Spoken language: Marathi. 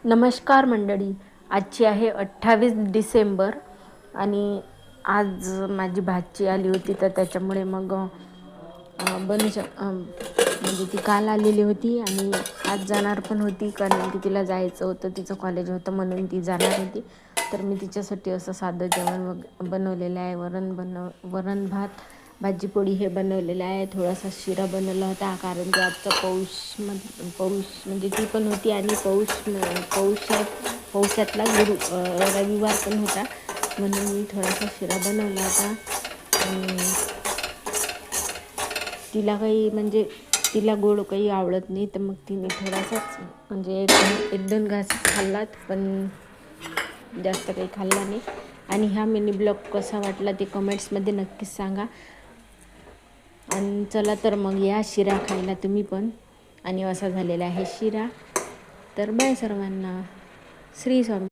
नमस्कार मंडळी. आजची आहे 28 डिसेंबर आणि आज माझी भाची आली होती, तर त्याच्यामुळे मग म्हणजे ती काल आलेली होती आणि आज जाणार पण होती, कारण की तिला जायचं होतं, तिचं कॉलेज होतं म्हणून ती जाणार होती. तर मी तिच्यासाठी असं साधं जेवण बनवलेलं आहे. वरण भात, भाजी पोळी हे बनवलेलं आहे. थोडासा शिरा बनवला होता, कारण की आजचा पौष म्हणजे ती पण होती आणि पौषातला रविवार पण होता, म्हणून मी थोडासा शिरा बनवला होता. तिला गोड काही आवडत नाही, तर मग तिने थोडासाच म्हणजे एक दोन घास खाल्लात, पण जास्त काही खाल्ला नाही. आणि हा मिनी ब्लॉग कसा वाटला ते कमेंट्समध्ये नक्कीच सांगा. आणि चला तर मग या शिरा खायला तुम्ही पण. आणि असा झालेला आहे शिरा. तर बाय सर्वांना. श्री स्वामी.